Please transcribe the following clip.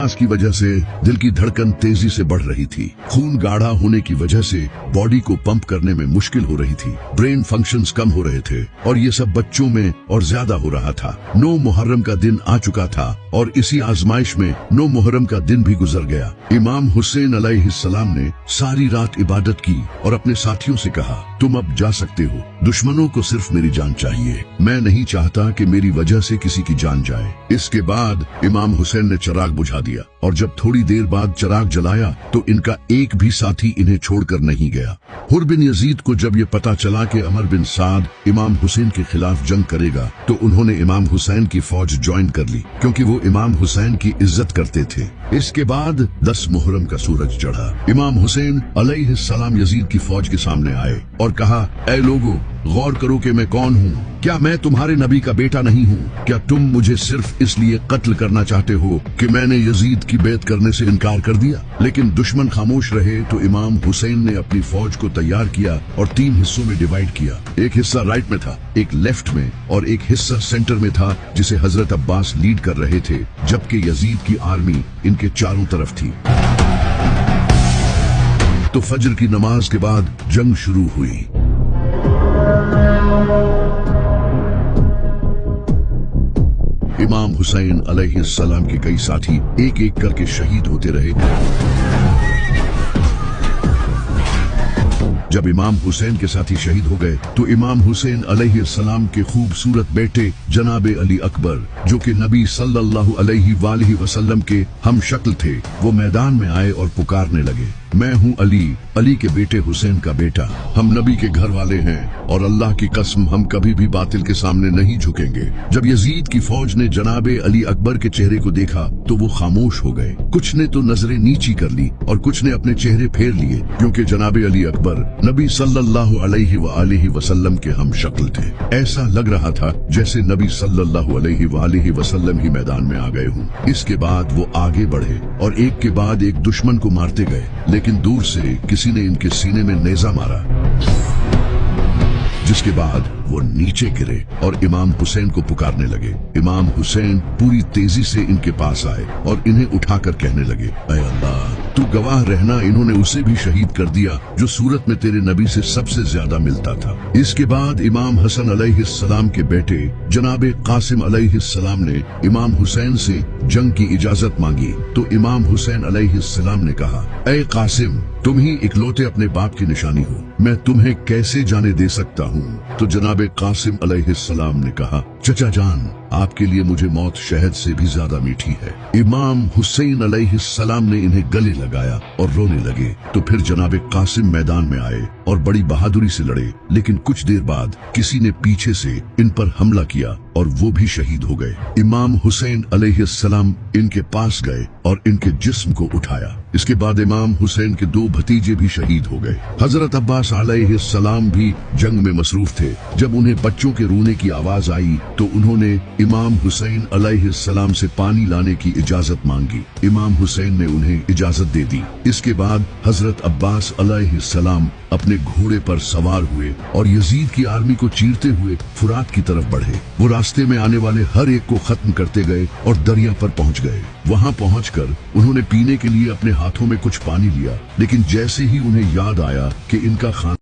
की वजह से दिल की धड़कन तेजी से बढ़ रही थी। खून गाढ़ा होने की वजह से बॉडी को पंप करने में मुश्किल हो रही थी। ब्रेन फंक्शंस कम हो रहे थे और ये सब बच्चों में और ज्यादा हो रहा था। 9 मुहर्रम का दिन आ चुका था और इसी आजमाइश में 9 मुहर्रम का दिन भी गुजर गया। इमाम हुसैन अलैहिस्सलाम ने सारी रात इबादत की और अपने साथियों से कहा, तुम अब जा सकते हो। दुश्मनों को सिर्फ मेरी जान चाहिए। मैं नहीं चाहता कि मेरी वजह से किसी की जान जाए। इसके बाद इमाम हुसैन ने चिराग बुझा दिया और जब थोड़ी देर बाद चिराग जलाया तो इनका एक भी साथी इन्हें छोड़कर नहीं गया। हुर बिन यजीद को जब ये पता चला कि अमर बिन साद इमाम हुसैन के खिलाफ जंग करेगा तो उन्होंने इमाम हुसैन की फौज ज्वाइन कर ली, क्योंकि वो इमाम हुसैन की इज्जत करते थे। इसके बाद 10 मुहर्रम का सूरज चढ़ा। इमाम हुसैन अलैहिस्सलाम यजीद की फौज के सामने आए और कहा, ऐ लोगों, गौर करो कि मैं कौन हूँ। क्या मैं तुम्हारे नबी का बेटा नहीं हूँ? क्या तुम मुझे सिर्फ इसलिए कत्ल करना चाहते हो कि मैंने यजीद की बैत करने से इनकार कर दिया? लेकिन दुश्मन खामोश रहे तो इमाम हुसैन ने अपनी फौज को तैयार किया और 3 हिस्सों में डिवाइड किया। एक हिस्सा राइट में था, एक लेफ्ट में और एक हिस्सा सेंटर में था, जिसे हजरत अब्बास लीड कर रहे थे, जबकि यजीद की आर्मी इनके चारों तरफ थी। तो फजर की नमाज के बाद जंग शुरू हुई। इमाम हुसैन अलैहिस्सलाम के कई साथी एक एक करके शहीद होते रहे। जब इमाम हुसैन के साथी शहीद हो गए तो इमाम हुसैन अलैहिस्सलाम के खूबसूरत बेटे जनाबे अली अकबर, जो कि नबी सल्लल्लाहु अलैहि वसल्लम के हम शक्ल थे, वो मैदान में आए और पुकारने लगे, मैं हूँ अली, अली के बेटे हुसैन का बेटा। हम नबी के घर वाले हैं और अल्लाह की कसम हम कभी भी बातिल के सामने नहीं झुकेंगे। जब यजीद की फौज ने जनाबे अली अकबर के चेहरे को देखा तो वो खामोश हो गए। कुछ ने तो नजरें नीची कर ली और कुछ ने अपने चेहरे फेर लिए, क्योंकि जनाबे अली अकबर नबी सल्लल्लाहु अलैहि वसल्लम के हम शक्ल थे। ऐसा लग रहा था जैसे नबी सल्लल्लाहु अलैहि वसल्लम ही मैदान में आ गए हों। इसके बाद वो आगे बढ़े और एक के बाद एक दुश्मन को मारते गए, लेकिन दूर से किसी ने इनके सीने में नेजा मारा, जिसके बाद वो नीचे गिरे और इमाम हुसैन को पुकारने लगे। इमाम हुसैन पूरी तेजी से इनके पास आए और इन्हें उठाकर कहने लगे, ऐ अल्लाह, तू गवाह रहना, इन्होंने उसे भी शहीद कर दिया जो सूरत में तेरे नबी से सबसे ज्यादा मिलता था। इसके बाद इमाम हसन अलैहिस्सलाम के बेटे जनाबे कासिम अलैहिस्सलाम ने इमाम हुसैन से जंग की इजाजत मांगी तो इमाम हुसैन अलैहिस्सलाम ने कहा, ऐ कासिम, तुम ही इकलौते अपने बाप की निशानी हो, मैं तुम्हें कैसे जाने दे सकता हूँ? तो जनाबे कासिम अलैहिस्सलाम ने कहा, चचा जान, आपके लिए मुझे मौत शहद से भी ज्यादा मीठी है। इमाम हुसैन अलैहिस्सलाम ने इन्हें गले लगाया और रोने लगे। तो फिर जनाबे कासिम मैदान में आए और बड़ी बहादुरी से लड़े, लेकिन कुछ देर बाद किसी ने पीछे से इन पर हमला किया और वो भी शहीद हो गए। इमाम हुसैन अलैहिस्सलाम इनके पास गए और इनके जिस्म को उठाया। इसके बाद इमाम हुसैन के 2 भतीजे भी शहीद हो गए। हजरत अब्बास अलैहिस्सलाम भी जंग में मसरूफ थे। जब उन्हें बच्चों के रोने की आवाज आई तो उन्होंने इमाम हुसैन अलैहिस्सलाम से पानी लाने की इजाजत मांगी। इमाम हुसैन ने उन्हें इजाजत दे दी। इसके बाद हजरत अब्बास अलैहिस्सलाम अपने घोड़े पर सवार हुए और यजीद की आर्मी को चीरते हुए फुरात की तरफ बढ़े। वो रास्ते में आने वाले हर एक को खत्म करते गए और दरिया पर पहुंच गए। वहां पहुंचकर उन्होंने पीने के लिए अपने हाथों में कुछ पानी लिया, लेकिन जैसे ही उन्हें याद आया कि इनका खाना